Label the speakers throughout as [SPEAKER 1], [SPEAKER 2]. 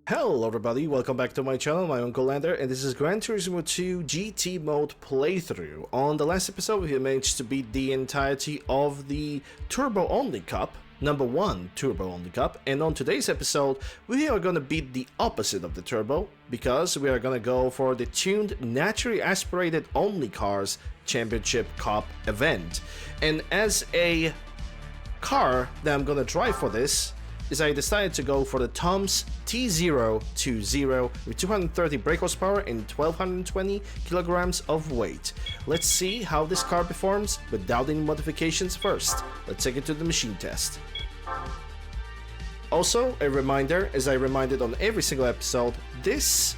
[SPEAKER 1] Hello everybody, welcome back to my channel, my UncleLander, and this is Gran Turismo 2 GT mode playthrough. On the last episode we managed to beat the entirety of the Turbo Only Cup, #1 Turbo Only Cup, and on today's episode we are gonna beat the opposite of the Turbo, because we are gonna go for the tuned naturally aspirated only cars championship cup event. And as a car that I'm gonna drive for this is I decided to go for the Tom's T020 with 230 brake horsepower and 1220 kilograms of weight. Let's see how this car performs without any modifications first. Let's take it to the machine test. Also, a reminder, as I reminded on every single episode, this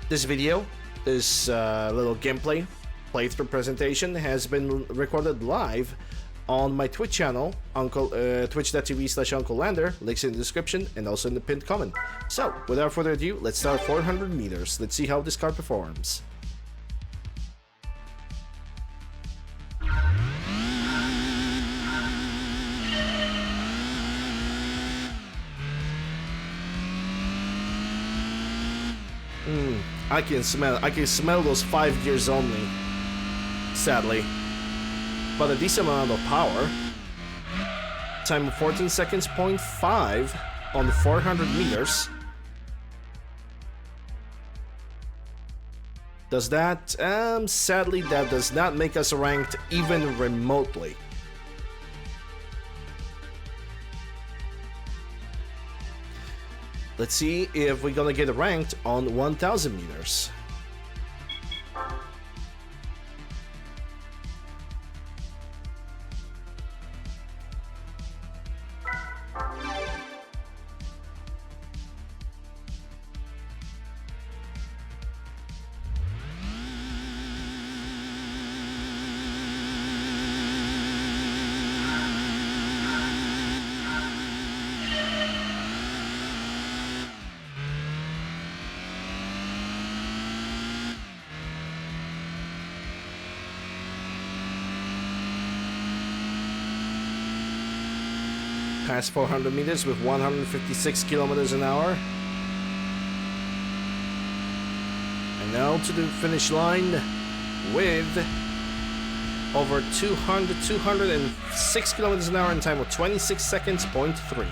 [SPEAKER 1] video, this little gameplay playthrough presentation has been recorded live on my Twitch channel, twitch.tv/UncleLander, links in the description and also in the pinned comment. So, without further ado, let's start 400 meters. Let's see how this car performs. I can smell those 5 gears only, sadly. But a decent amount of power. Time of 14 seconds, 0.5 on 400 meters. Does that, sadly that does not make us ranked even remotely. Let's see if we're gonna get ranked on 1000 meters. Past 400 meters with 156 kilometers an hour. And now to the finish line with over 206 kilometers an hour in time of 26 seconds, 0.3.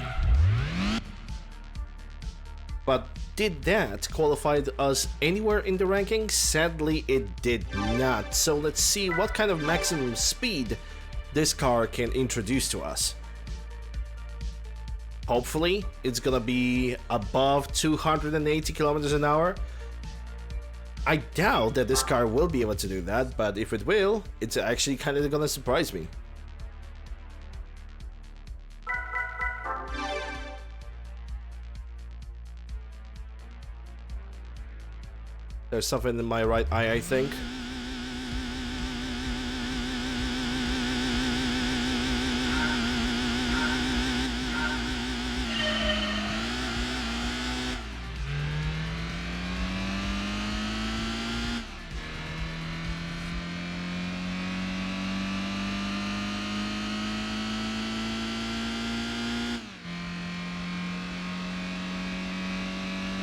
[SPEAKER 1] But did that qualify us anywhere in the rankings? Sadly, it did not. So let's see what kind of maximum speed this car can introduce to us. Hopefully, it's gonna be above 280 kilometers an hour. I doubt that this car will be able to do that, but if it will, it's actually kind of gonna surprise me. There's something in my right eye, I think.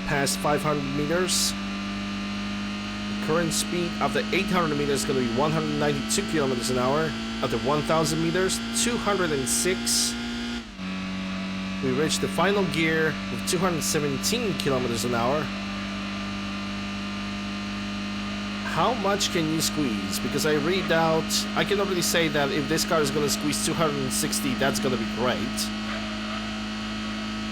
[SPEAKER 1] Past 500 meters. The current speed after 800 meters is going to be 192 kilometers an hour. After 1000 meters, 206. We reached the final gear with 217 kilometers an hour. How much can you squeeze? Because I read out, I can already say that if this car is going to squeeze 260, that's going to be great.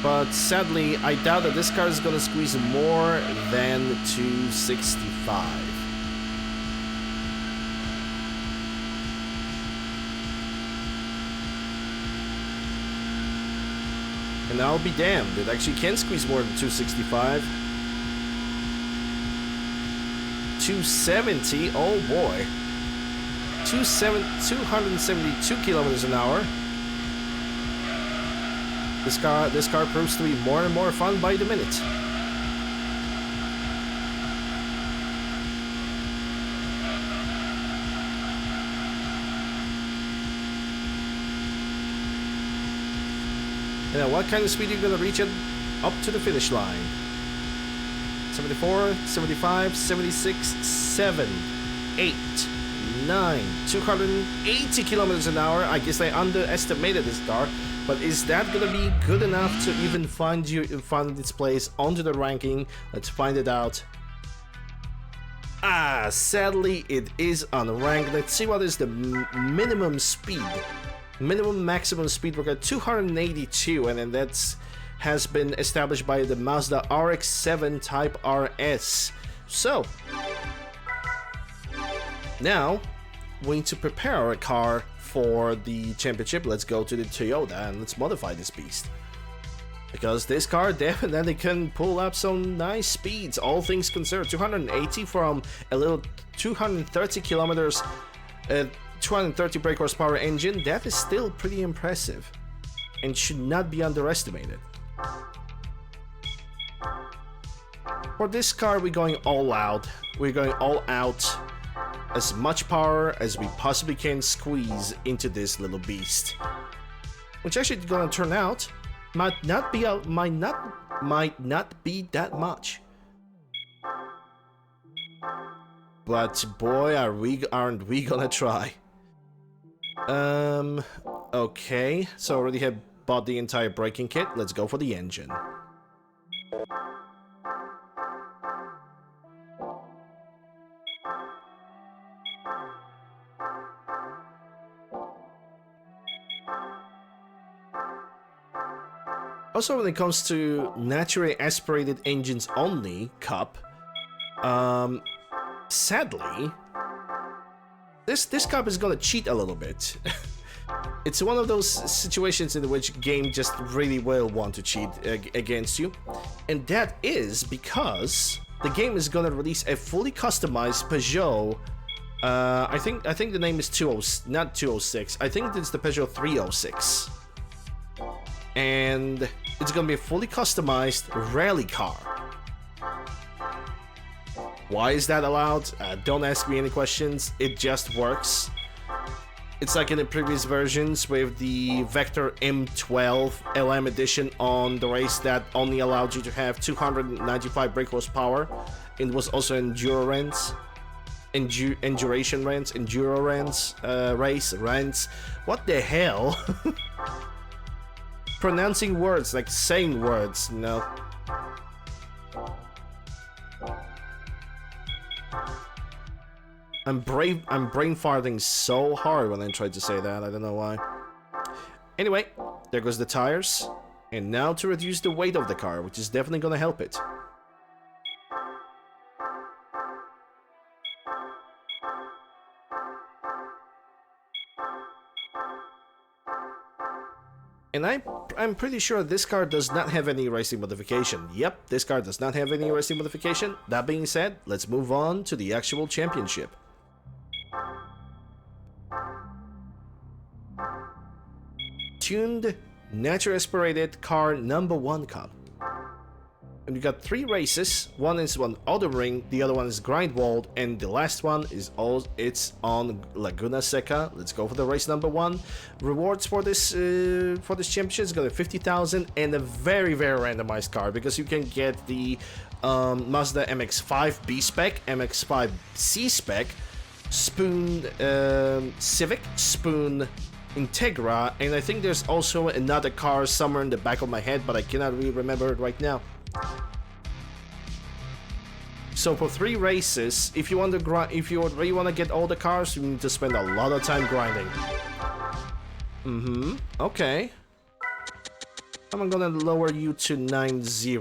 [SPEAKER 1] But sadly, I doubt that this car is going to squeeze more than 265. And I'll be damned, it actually can squeeze more than 265. 270, oh boy. 272 kilometers an hour. This car proves to be more and more fun by the minute. And what kind of speed are you gonna reach at up to the finish line. 74, 75, 76, 7, 8, 9, 280 kilometers an hour. I guess I underestimated this car, but is that gonna be good enough to even find its place onto the ranking? Let's find it out. Sadly it is unranked. Let's see what is the minimum speed. Minimum maximum speed record 282, and then that's has been established by the Mazda RX-7 Type RS. So now we need to prepare our car for the championship. Let's go to the Toyota and let's modify this beast, because this car definitely can pull up some nice speeds, all things considered. 280 from a little 230 kilometers, 230 brake horsepower engine. That is still pretty impressive and should not be underestimated. For this car, we're going all out. We're going all out. As much power as we possibly can squeeze into this little beast, which actually gonna turn out might not be that much. But boy, aren't we gonna try. Okay, so already have bought the entire braking kit. Let's go for the engine. Also, when it comes to naturally aspirated engines only cup, sadly, this cup is gonna cheat a little bit. It's one of those situations in which game just really will want to cheat against you, and that is because the game is gonna release a fully customized Peugeot. I think the name is not 206. I think it's the Peugeot 306. And it's gonna be a fully customized rally car. Why is that allowed? Don't ask me any questions, it just works. It's like in the previous versions with the Vector M12 LM edition on the race that only allowed you to have 295 brake horsepower. It was also endurance race. What the hell? Pronouncing words, like saying words, you know. I'm brain farting so hard when I tried to say that, I don't know why. Anyway, there goes the tires. And now to reduce the weight of the car, which is definitely gonna help it. And I'm pretty sure this car does not have any racing modification. Yep, this car does not have any racing modification. That being said, let's move on to the actual championship. Tuned, naturally aspirated car #1 cup. And we got 3 races. One is on Auto Ring, the other one is Grindwald, and the last one is it's on Laguna Seca. Let's go for the race #1. Rewards for this championship is gonna be 50,000 and a very, very randomized car, because you can get the Mazda MX-5 B spec, MX-5 C spec, Spoon Civic, Spoon Integra, and I think there's also another car somewhere in the back of my head, but I cannot really remember it right now. So for 3 races, if you really want to get all the cars, you need to spend a lot of time grinding. Okay. I'm gonna lower you to 90.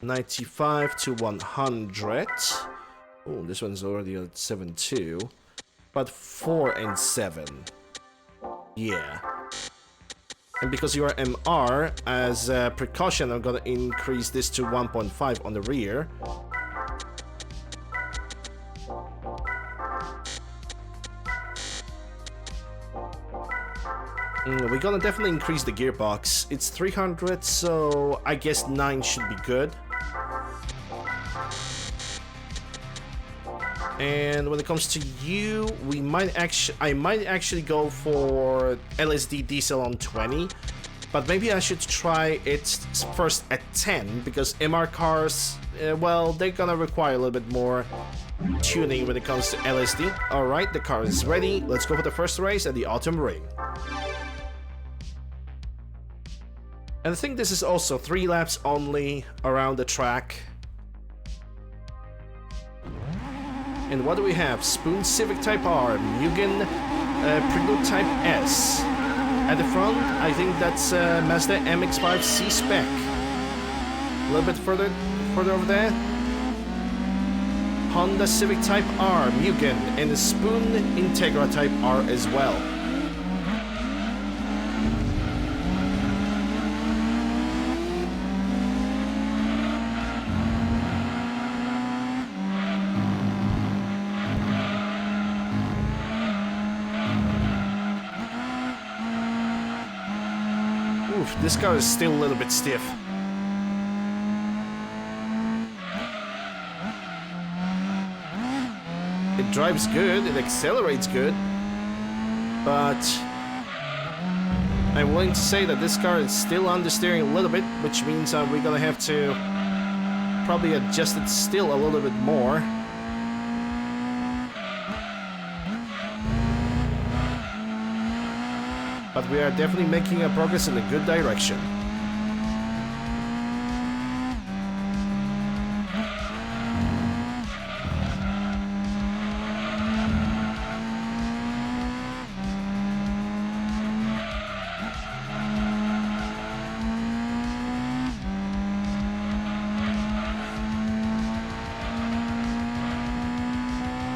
[SPEAKER 1] 95 to 100. Oh, this one's already at 72. But 4 and 7. Yeah. And because you are MR, as a precaution, I'm gonna increase this to 1.5 on the rear. We're gonna definitely increase the gearbox. It's 300, so I guess 9 should be good. And when it comes to you, I might actually go for LSD diesel on 20, but maybe I should try it first at 10, because MR cars, well, they're gonna require a little bit more tuning when it comes to LSD. Alright, the car is ready. Let's go for the first race at the Autumn Ring. And I think this is also 3 laps only around the track. And what do we have? Spoon Civic Type R, Mugen Prelude Type S. At the front, I think that's Mazda MX-5 C-Spec. A little bit further over there. Honda Civic Type R, Mugen, and the Spoon Integra Type R as well. Oof, this car is still a little bit stiff. It drives good, it accelerates good, but I'm willing to say that this car is still understeering a little bit, which means we're gonna have to probably adjust it still a little bit more. But we are definitely making a progress in a good direction.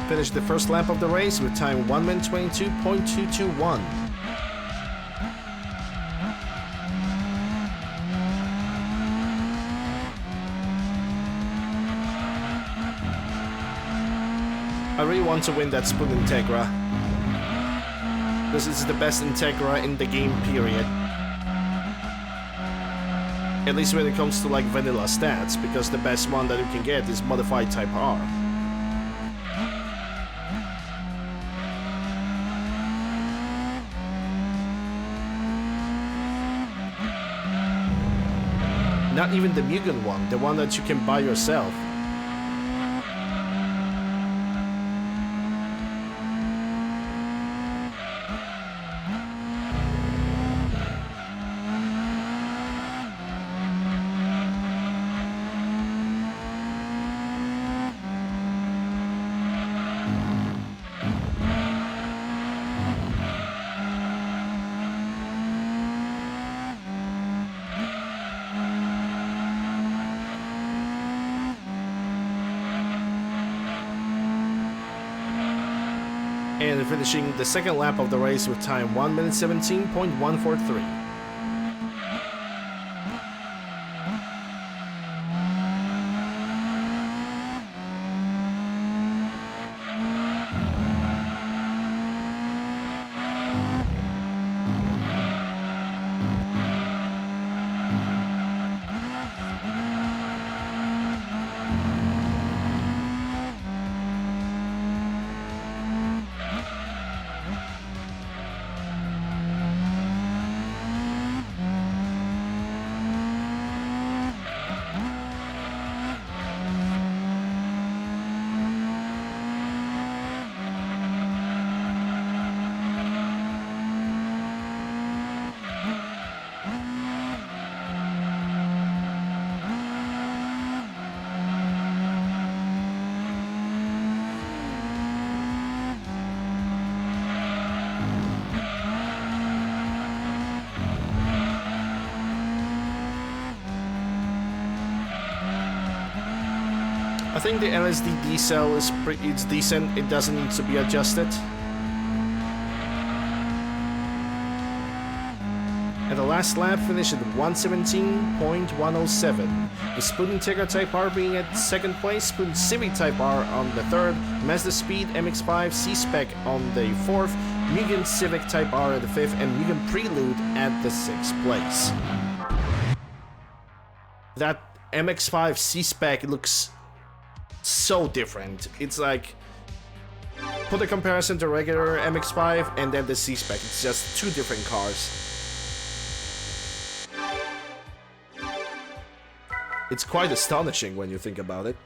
[SPEAKER 1] Finished the first lap of the race with time 1 minute 22.221. I really want to win that Spoon Integra. This is the best Integra in the game, period. At least when it comes to like vanilla stats, because the best one that you can get is Modified Type R. Not even the Mugen one, the one that you can buy yourself. And finishing the second lap of the race with time 1 minute 17.143. I think the LSD decel is it's decent, it doesn't need to be adjusted. And the last lap finished at 117.107. The Spoon Integra Type R being at second place, Spoon Civic Type R on the third, Mazda Speed MX-5 C-Spec on the fourth, Mugen Civic Type R at the fifth, and Mugen Prelude at the sixth place. That MX-5 C-Spec looks so different. It's like put a comparison to regular MX-5 and then the C-Spec. It's just two different cars. It's quite astonishing when you think about it.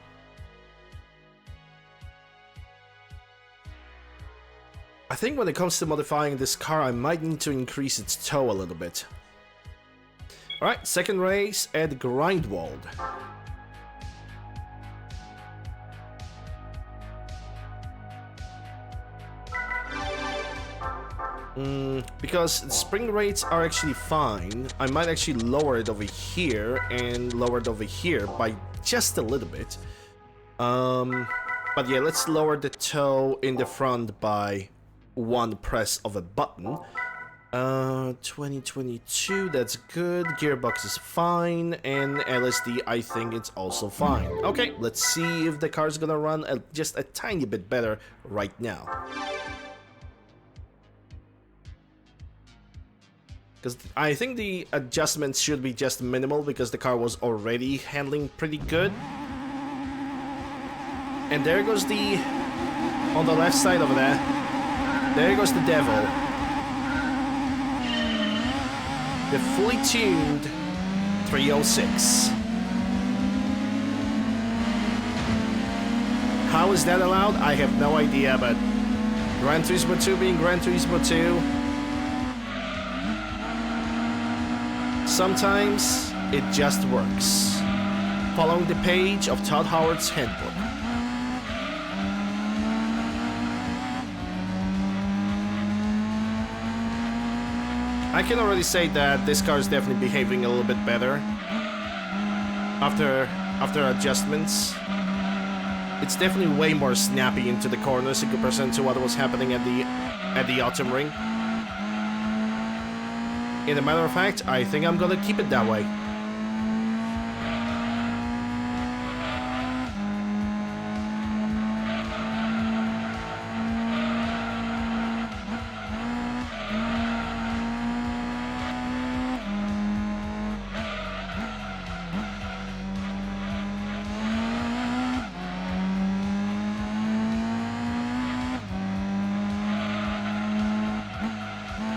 [SPEAKER 1] I think when it comes to modifying this car, I might need to increase its tow a little bit. Alright, second race at Grindwald. Because the spring rates are actually fine, I might actually lower it over here and lower it over here by just a little bit. But yeah, let's lower the toe in the front by one press of a button. 2022, that's good. Gearbox is fine, and LSD, I think it's also fine. Okay, let's see if the car's gonna run just a tiny bit better right now. Because I think the adjustments should be just minimal because the car was already handling pretty good. And there goes the... on the left side over there. There goes the devil. The fully tuned 306. How is that allowed? I have no idea, but Gran Turismo 2 being Gran Turismo 2, sometimes it just works. Following the page of Todd Howard's handbook. I can already say that this car is definitely behaving a little bit better after adjustments. It's definitely way more snappy into the corners in comparison to what was happening at the Autumn Ring. In a matter of fact, I think I'm gonna keep it that way.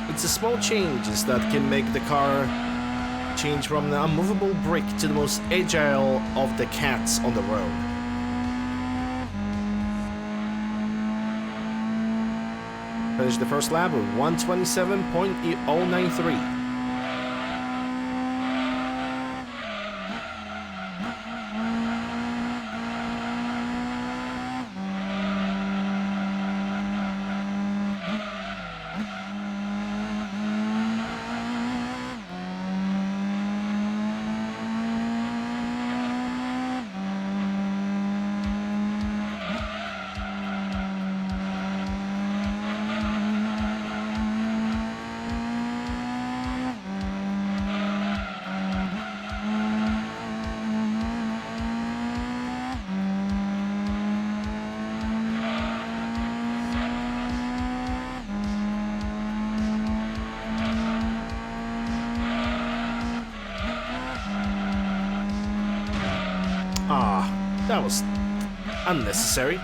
[SPEAKER 1] It's the small changes that can make the car change from the unmovable brick to the most agile of the cats on the road. Finished the first lap with 127.093. That was unnecessary.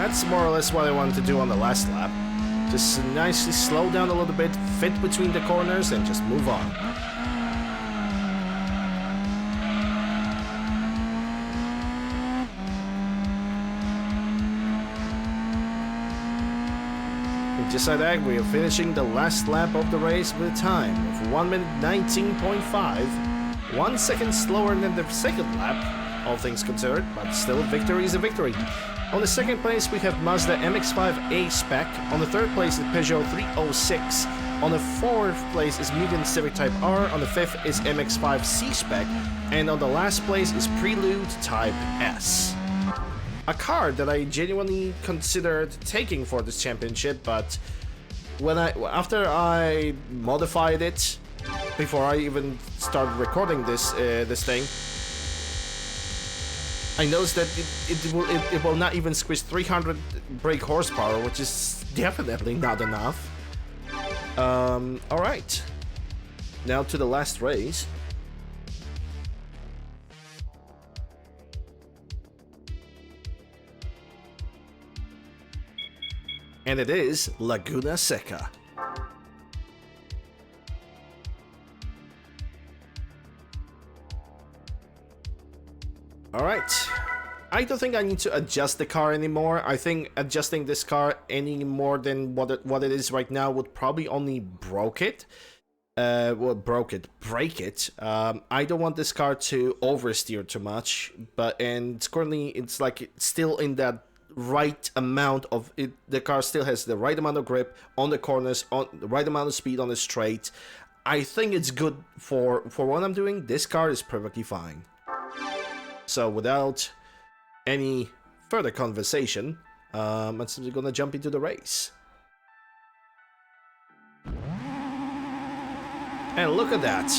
[SPEAKER 1] That's more or less what I wanted to do on the last lap. Just nicely slow down a little bit, fit between the corners, and just move on. And just like that, we are finishing the last lap of the race with a time of 1 minute 19.5. 1 second slower than the second lap, all things considered, but still victory is a victory. On the second place we have Mazda MX-5 A-Spec, on the third place is Peugeot 306, on the fourth place is Mugen Civic Type R, on the fifth is MX-5 C-Spec, and on the last place is Prelude Type S. A car that I genuinely considered taking for this championship, but after I modified it, before I even started recording this thing, I noticed that it will not even squeeze 300 brake horsepower, which is definitely not enough. Alright. Now to the last race. And it is Laguna Seca. Alright, I don't think I need to adjust the car anymore. I think adjusting this car any more than what it is right now would probably only break it. I don't want this car to oversteer too much, and currently it's like it's still in that right amount of it. The car still has the right amount of grip on the corners, on the right amount of speed on the straight. I think it's good for what I'm doing. This car is perfectly fine. So without any further conversation, I'm simply gonna jump into the race. And look at that.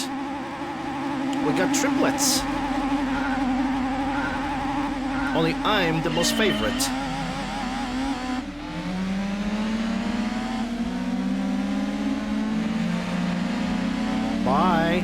[SPEAKER 1] We got triplets. Only I'm the most favorite. Bye.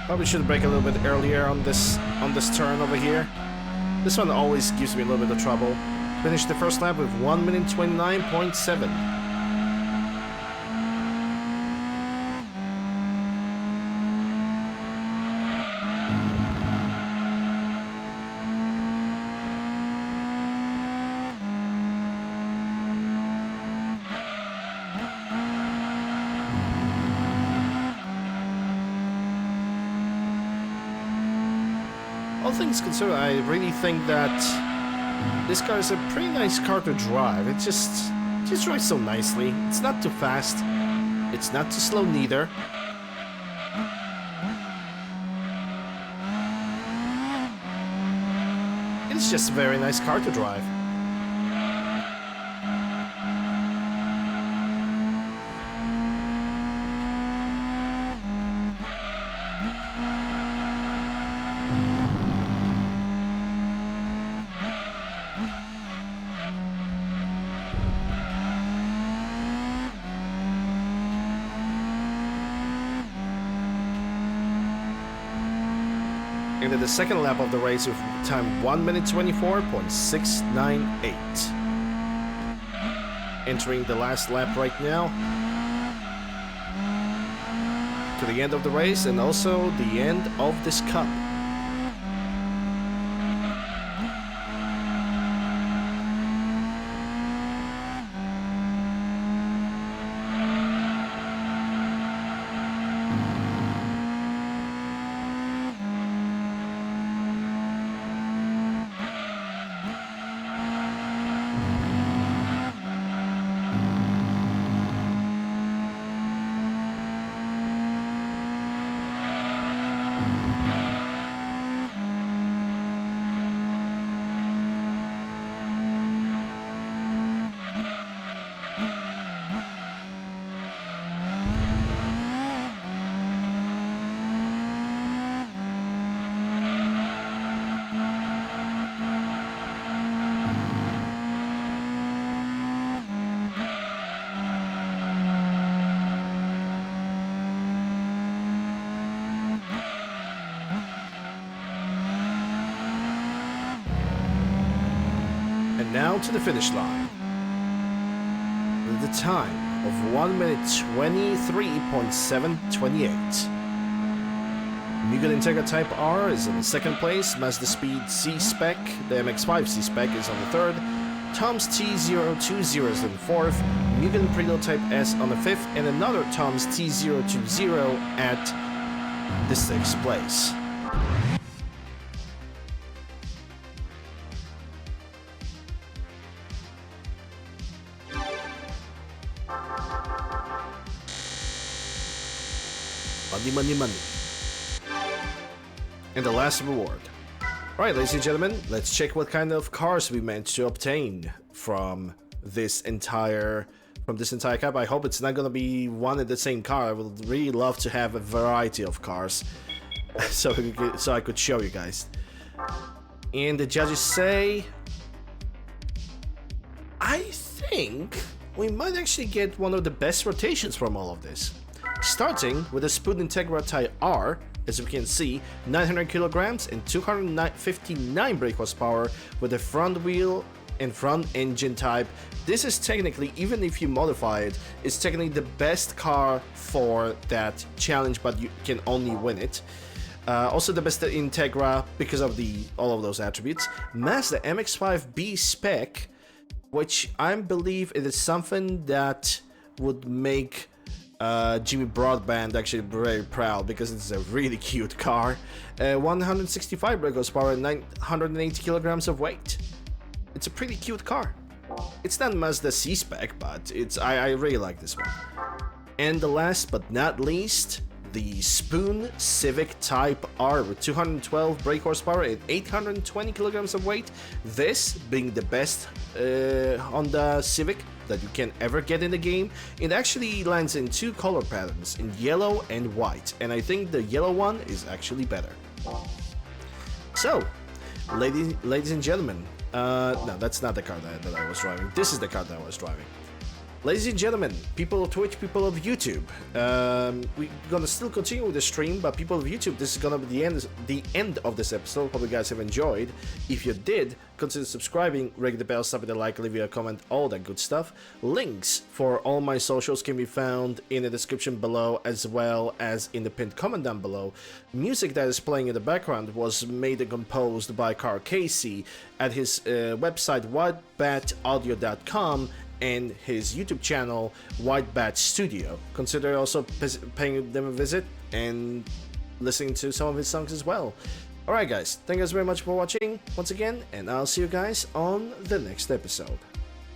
[SPEAKER 1] Probably should brake a little bit earlier on this turn over here. This one always gives me a little bit of trouble. Finished the first lap with 1 minute 29.7. All things considered, I really think that this car is a pretty nice car to drive. It just drives so nicely. It's not too fast. It's not too slow neither. It's just a very nice car to drive. And then the second lap of the race with time 1 minute 24.698. Entering the last lap right now. To the end of the race and also the end of this cup. And now to the finish line. With the time of 1 minute 23.728. Mugen Integra Type R is in the second place, Mazda Speed C-Spec, the MX-5 C-Spec is on the third, Tom's T020 is in the fourth, Mugen Prelude Type S on the fifth, and another Tom's T020 at the sixth place. Money, money, money. And the last reward. Alright, ladies and gentlemen, let's check what kind of cars we managed to obtain from this entire cup. I hope it's not gonna be one and the same car. I would really love to have a variety of cars so I could show you guys. And the judges say, I think we might actually get one of the best rotations from all of this. Starting with a Spoon Integra Type R, as we can see, 900 kilograms and 259 brake horsepower with a front wheel and front engine type. This is technically, even if you modify it, it's technically the best car for that challenge, but you can only win it. Also the best Integra because of all of those attributes. Mazda MX-5 B spec, which I believe it is something that would make Jimmy Broadband actually very proud, because it's a really cute car. 165 brake horsepower and 980 kilograms of weight. It's a pretty cute car. It's not Mazda C-Spec, but I really like this one. And the last but not least, the Spoon Civic Type R with 212 brake horsepower and 820 kilograms of weight. This being the best Honda Civic that you can ever get in the game. It actually lands in two color patterns, in yellow and white, and I think the yellow one is actually better. So, ladies and gentlemen, no, that's not the car that I was driving. This is the car that I was driving. Ladies and gentlemen, people of Twitch, people of YouTube, we're gonna still continue with the stream, but people of YouTube, this is gonna be the end of this episode. Hope you guys have enjoyed. If you did, consider subscribing, ring the bell, stop with a like, leave a comment, all that good stuff. Links for all my socials can be found in the description below, as well as in the pinned comment down below. Music that is playing in the background was made and composed by Carl Casey at his website whitebataudio.com and his YouTube channel, White Bat Studio. Consider also paying them a visit and listening to some of his songs as well. Alright guys, thank you guys very much for watching once again, and I'll see you guys on the next episode.